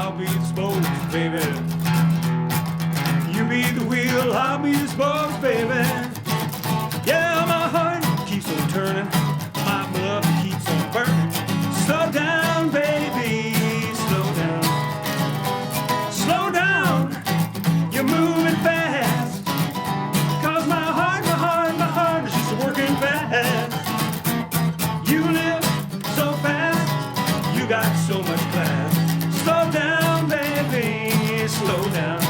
I'll be the spokes, baby. You be the wheel, I'll be the spokes, baby. Yeah, my heart keeps on turning, my blood keeps on burning. Slow down, baby, slow down. Slow down, you're moving fast. Cause my heart is just working fast. You live so fast, you got so much class. Slow down, baby, slow down.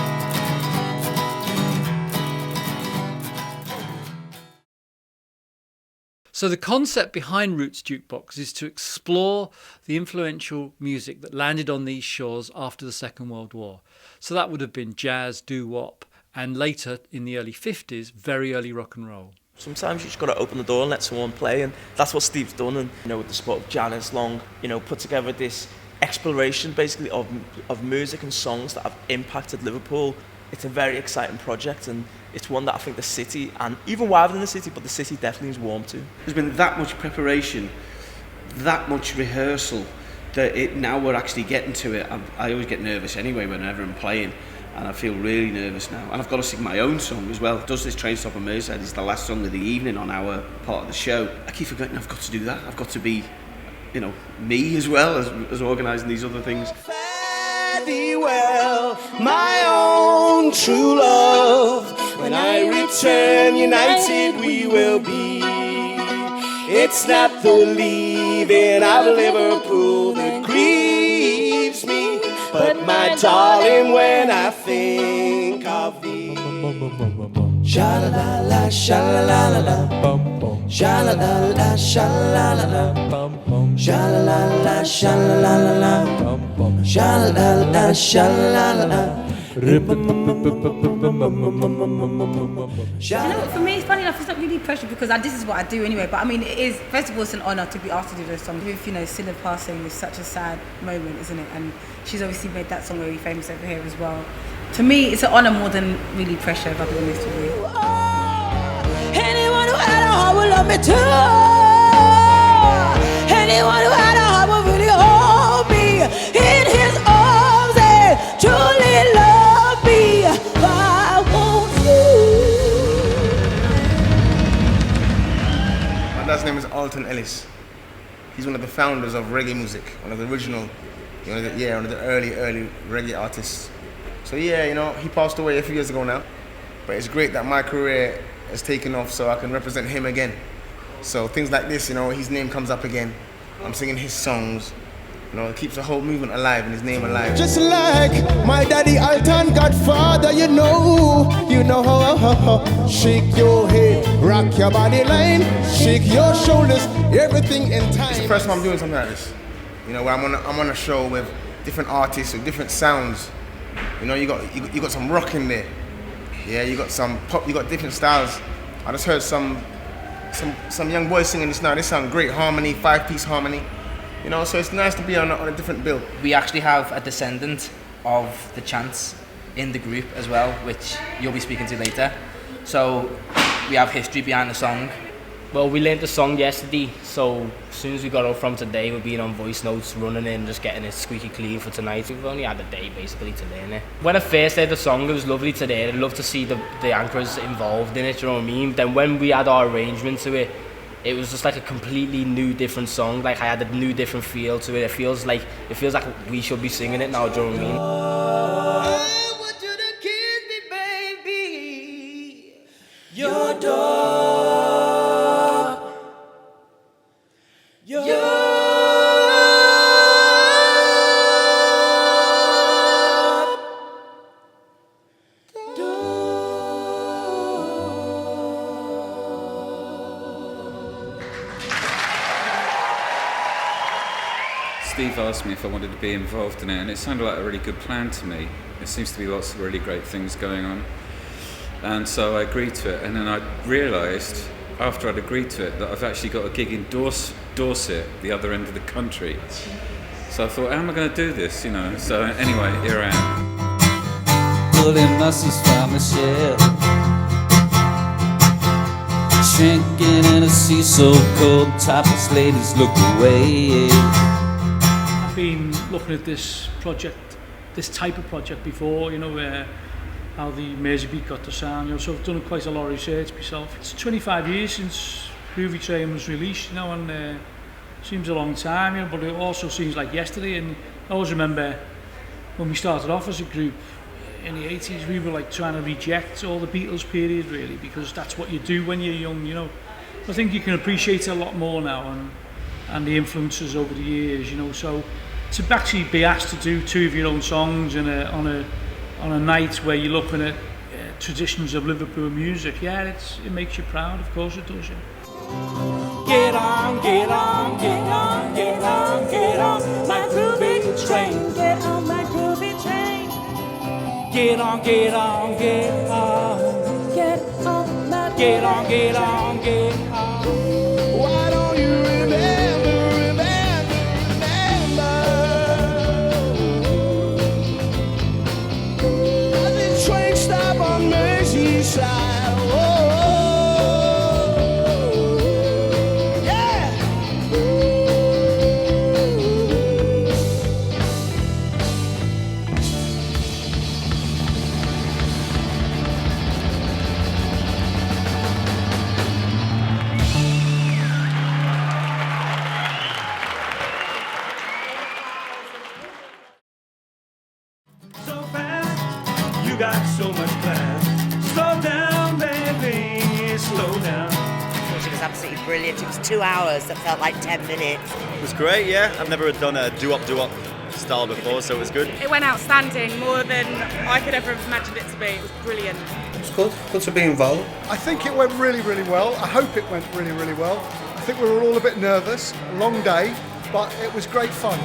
So the concept behind Routes Jukebox is to explore the influential music that landed on these shores after the Second World War. So that would have been jazz, doo wop, and later in the early 50s, very early rock and roll. Sometimes you just got to open the door and let someone play, and that's what Steve's done. And with the support of Janice Long, put together this exploration basically of music and songs that have impacted Liverpool. It's a very exciting project, and it's one that I think the city, and even wider than the city, but the city definitely is warm to. There's been that much preparation, that much rehearsal, that now we're actually getting to it. I always get nervous anyway whenever I'm playing, and I feel really nervous now. And I've got to sing my own song as well. Does This Train Stop on Merseybeat is the last song of the evening on our part of the show. I keep forgetting I've got to do that. I've got to be, me as well as organising these other things. Fare thee well, my own true love. When I return, united we will be. It's not the leaving of Liverpool that grieves me, but my darling, when I think of thee. Sha-la-la-la, sha-la-la-la-la, sha-la-la-la, sha-la-la-la-la, sha-la-la-la, sha-la-la-la-la, sha-la-la-la, sha-la-la-la. You know what, for me, it's funny enough, it's not really pressure because this is what I do anyway. But I mean, it is, first of all, it's an honour to be asked to do those songs. With, Scylla passing is such a sad moment, isn't it? And she's obviously made that song very famous over here as well. To me, it's an honour more than really pressure, if I'll be honest with you. Anyone who had a heart will love me too. Anyone who had a heart will really hold me in his arms and truly love me. Why won't you? My dad's name is Alton Ellis. He's one of the founders of reggae music, one of the original, one of the early reggae artists. So yeah, he passed away a few years ago now, but it's great that my career has taken off so I can represent him again. So things like this, his name comes up again. I'm singing his songs. It keeps the whole movement alive and his name alive. Just like my daddy Alton, Godfather, shake your head, rock your body line, shake your shoulders, everything in time. It's the first time I'm doing something like this. Where I'm on a show with different artists with different sounds. You got some rock in there. Yeah, you got some pop, you got different styles. I just heard some young boys singing this now. They sound great, harmony, 5-piece harmony. So it's nice to be on a different bill. We actually have a descendant of the Chants in the group as well, which you'll be speaking to later. So we have history behind the song. Well, we learned the song yesterday, so as soon as we got up from today, we've been on voice notes, running in, just getting it squeaky clean for tonight. We've only had a day basically to learn it. When I first heard the song, it was lovely today. I'd love to see the anchors involved in it, you know what I mean? Then when we had our arrangement to it, it was just like a completely new, different song. Like I had a new, different feel to it. It feels like we should be singing it now, do you know what I mean? I want you to kiss me, baby. Your door. Steve asked me if I wanted to be involved in it, and it sounded like a really good plan to me. There seems to be lots of really great things going on. And so I agreed to it, and then I realised, after I'd agreed to it, that I've actually got a gig in Dorset, the other end of the country. So I thought, how am I going to do this, So anyway, here I am. Pulling muscles from the shell, shrinking in a sea so cold, topless ladies look away. I've been looking at this project this type of project before, you know, how the Merseybeat got the sound, you know, so I've done quite a lot of research myself. It's 25 years since Groovy Train was released, you know, and seems a long time, you know, but it also seems like yesterday. And I always remember when we started off as a group in the 80s, we were like trying to reject all the Beatles period, really, because that's what you do when you're young, you know. I think you can appreciate it a lot more now, and the influences over the years, you know. So to actually be asked to do 2 of your own songs on a night where you're looking at traditions of Liverpool music, yeah, it makes you proud. Of course it does. Yeah. Get on, get on, get on, get on, get on my groovy train. Get on my groovy train. Get on, get on, get on. Get on my get on, get on, get on. Why don't you remember, remember, remember? The train stop on Merseyside. Got so much class. Slow down, baby, slow down. I thought it was absolutely brilliant. It was 2 hours that felt like 10 minutes. It was great, yeah. I've never done a Doo Wop style before, so it was good. It went outstanding, more than I could ever have imagined it to be. It was brilliant. It was good. Good to be involved. I think it went really, really well. I hope it went really, really well. I think we were all a bit nervous. A long day, but it was great fun.